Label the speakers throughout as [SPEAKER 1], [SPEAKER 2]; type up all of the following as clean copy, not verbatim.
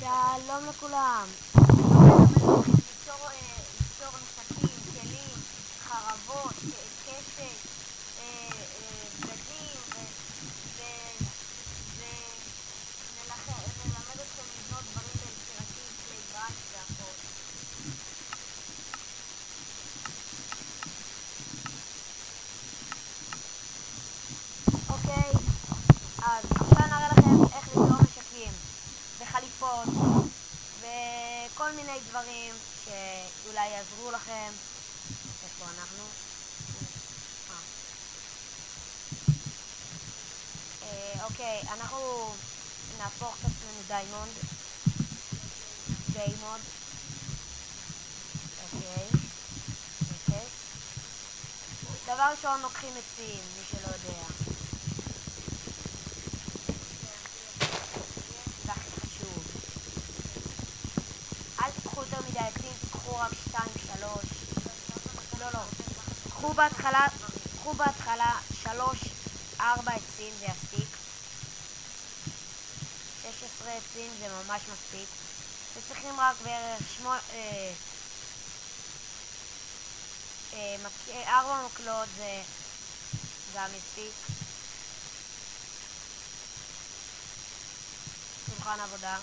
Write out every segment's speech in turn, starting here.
[SPEAKER 1] שלום לכולם. ליצור נשקים, כלים, חרבות, קשת, בגדים ונלמד אתכם לבנות דברים ביצירתי, כלי בית והכל. אוקיי, אז עכשיו נראה לכם איך ליצור נשקים וחליפות וכל מיני דברים שאולי יעזרו לכם. איפה אנחנו? אוקיי, אנחנו נהפוך את עצמנו דיימונד. אוקיי. דבר ראשון לוקחים עצים, מי שלא יודע. זה הכי חשוב. אל תיקחו יותר מדי עצים, תיקחו רק 2, 3. לא. קחו בהתחלה 3, 4 עצים, זה יספיק. 16 עצים זה ממש מספיק. וצריכים רק בערך 4 מקלות, זה גם מספיק. שולחן עבודה.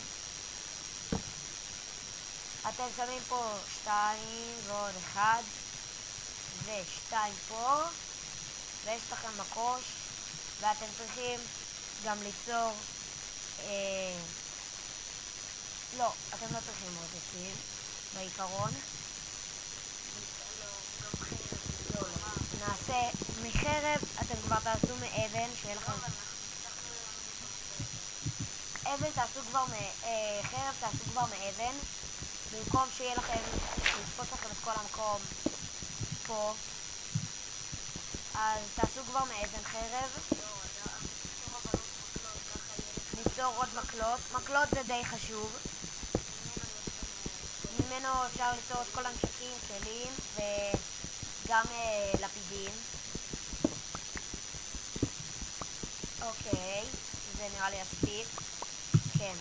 [SPEAKER 1] אתם שמים פה 2 ועוד 1 ו2 פה, ויש לכם מקוש, ואתם צריכים גם ליצור לא, אתם לא צריכים עוד עצים בעיקרון. נעשה מחרב, אתם כבר תעשו מאבן, שיהיה לכם חרב תעשו כבר מאבן, במקום שיהיה לכם לצפות לכם את כל המקום פה, אז תעשו כבר מאבן חרב. ליצור עוד מקלות. מקלות זה די חשוב, ממנו אפשר ליצור את כל הנשקים, כלים וגם לפידים. אוקיי, זה נראה לי יספיק. כן,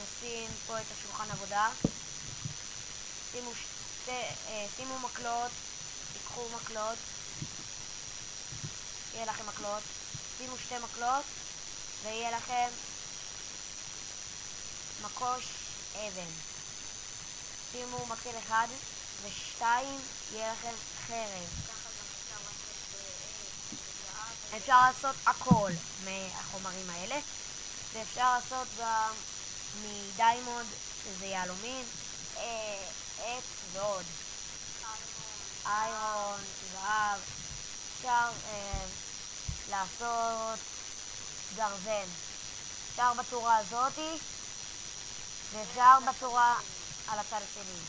[SPEAKER 1] נשים פה את השולחן עבודה. שימו מקלות, תיקחו מקלות, יהיה לכם מקלות. שימו 2 מקלות ויהיה לכם מקוש אבן. שימו מקל 1 ו2, יהיה לכם חרב. אפשר לעשות הכל מהחומרים האלה, ואפשר לעשות גם מדיימונד, שזה יהלומים, עץ ועוד. איירון, זהב. אפשר לעשות גרזן. אפשר בצורה הזאתי, ואפשר בצורה על הצד השני.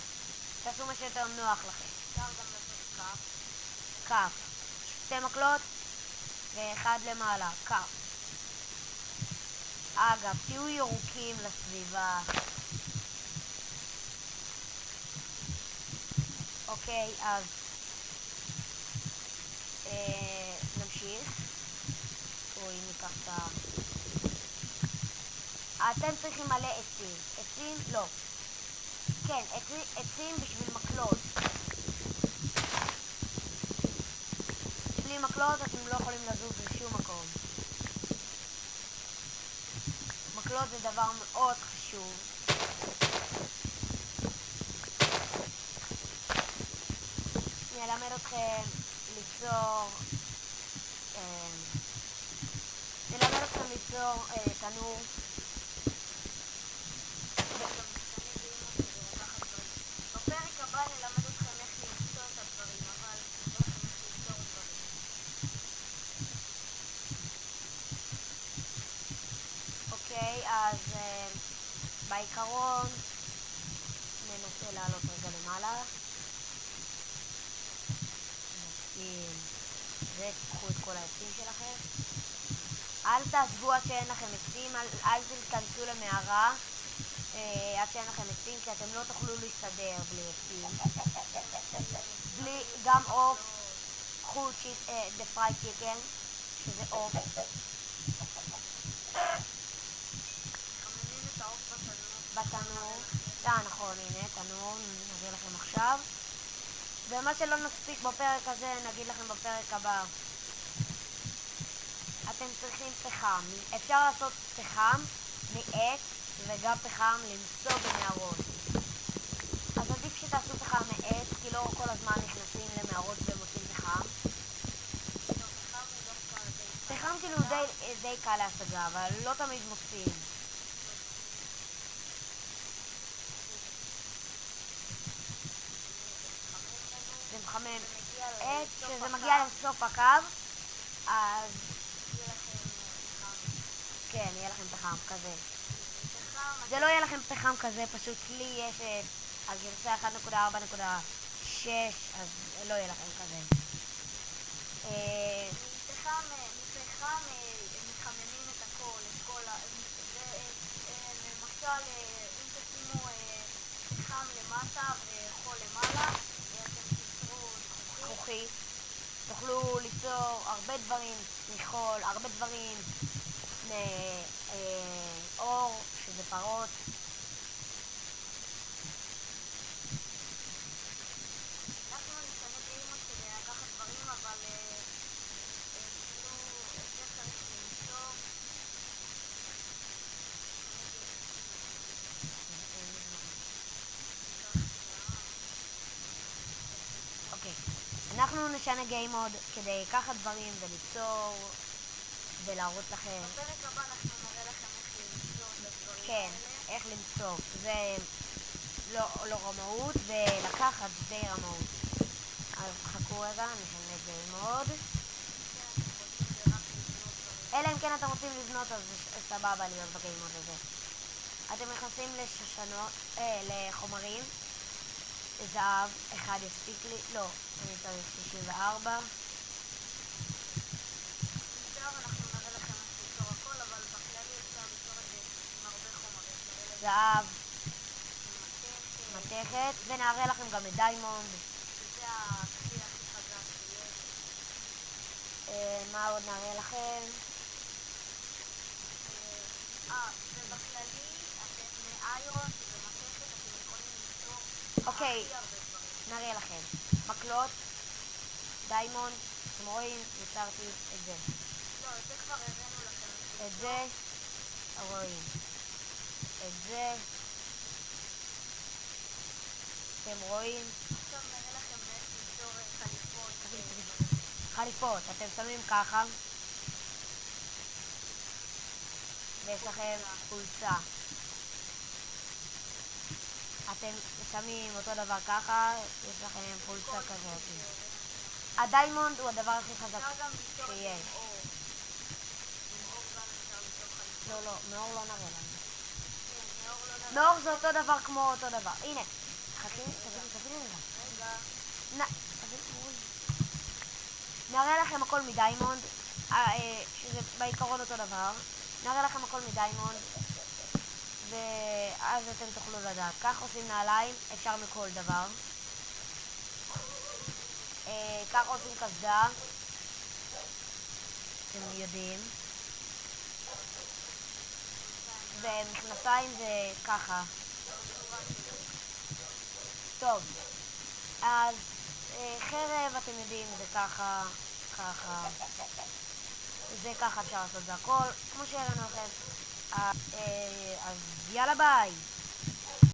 [SPEAKER 1] תעשו מה שיותר נוח לכם. אפשר גם לעשות כף. 2 מקלות ו1 למעלה, כף. אגב, תהיו ירוקים לסביבה. אוקיי, אז נמשיך. אם ניקח את ה... אתם צריכים מלא עצים. עצים? לא. כן, עצים בשביל מקלות. בלי מקלות אתם לא יכולים לזוז לשום מקום. מקלות זה דבר מאוד חשוב. אני אלמד אתכם ליצור תנור. בפרק הבא נלמד אתכם איך למצוא את הדברים, אבל לא איך ליצור דברים. אוקיי, אז בעיקרון ננסה לעלות רגע למעלה. ותיקחו את כל העצים שלכם. אל תעזבו עד שאין לכם עצים, אל תיכנסו למערה עד שאין לכם עצים, כי אתם לא תוכלו להסתדר בלי עצים. גם עוף, קחו the fried chicken, שזה עוף. חממים את העוף בתנור. בתנור. נכון, הנה, תנור, נראה לכם עכשיו. ומה שלא נספיק בפרק הזה, נגיד לכם בפרק הבא. אתם צריכים פחם. אפשר לעשות פחם מעץ וגם פחם למצוא במערות. אז עדיף שתעשו פחם מעץ, כי לא כל הזמן נכנסים למערות ומוצאים פחם. פחם כאילו די קל להשגה, אבל לא תמיד מוצאים. זה מחמם. כשזה מגיע לסוף הקו, אז כן, יהיה לכם פחם כזה. זה לא יהיה לכם פחם כזה, פשוט לי יש את הגרסה 1.4.6, אז לא יהיה לכם כזה.
[SPEAKER 2] מפחם מחממים את הכל, למשל אם תשימו פחם למטה וחול למעלה, אתם תיצרו
[SPEAKER 1] זכוכית. תוכלו ליצור הרבה דברים מחול, הרבה דברים מאור, שזה פרות.
[SPEAKER 2] אנחנו נשנה גיימות כדי לקחת דברים, אבל כאילו את זה צריך למצוא.
[SPEAKER 1] אוקיי, אנחנו נשנה גיימוד כדי לקחת דברים וליצור ולהראות לכם.
[SPEAKER 2] בפרק הבא אנחנו נראה לכם איך למצוא את הדברים
[SPEAKER 1] כן,
[SPEAKER 2] האלה.
[SPEAKER 1] איך למצוא. זה לא רמאות, ולקחת די רמאות. אז חכו רגע, נשנה גיימוד. אלא אם כן אתם רוצים לבנות, אז סבבה להיות בגיימוד הזה. אתם נכנסים לחומרים. זהב, אחד יספיק לי, לא, אני צריך 64.
[SPEAKER 2] אנחנו נראה לכם איך ליצור הכל, אבל בכללי אפשר ליצור את זה עם הרבה חומרים.
[SPEAKER 1] זהב, מתכת, ונערה לכם גם את דיימונד.
[SPEAKER 2] שזה הכי חזק שיש.
[SPEAKER 1] מה עוד נערה לכם?
[SPEAKER 2] ובכללי אתם מאיירון ובמתכת אתם יכולים ליצור
[SPEAKER 1] אוקיי,
[SPEAKER 2] הכי הרבה דברים.
[SPEAKER 1] נראה לכם. מקלות, דיימונד, אתם רואים? יצרתי את זה.
[SPEAKER 2] לא, את זה כבר הראינו לכם.
[SPEAKER 1] את זה, רואים. את זה. אתם רואים?
[SPEAKER 2] עכשיו נראה לכם איך ליצור חליפות.
[SPEAKER 1] חליפות, אתם שמים ככה. ויש לכם חולצה. אתם שמים אותו דבר ככה, יש לכם חולצה כזאת. הדיימונד הוא הדבר הכי חזק שיש. לא, מאור לא נראה לנו. מאור זה אותו דבר כמו אותו דבר. הנה, תביאי רגע. נראה לכם הכל מדיימונד, שזה בעיקרון אותו דבר. נראה לכם הכל מדיימונד, ואז אתם תוכלו לדעת. כך עושים נעליים, אפשר מכל דבר. כך עושים קסדה, אתם יודעים. ומכנסיים זה ככה. טוב, אז חרב אתם יודעים זה ככה, ככה. זה ככה אפשר לעשות, זה הכל כמו שהראינו לכם. אז יאללה ביי.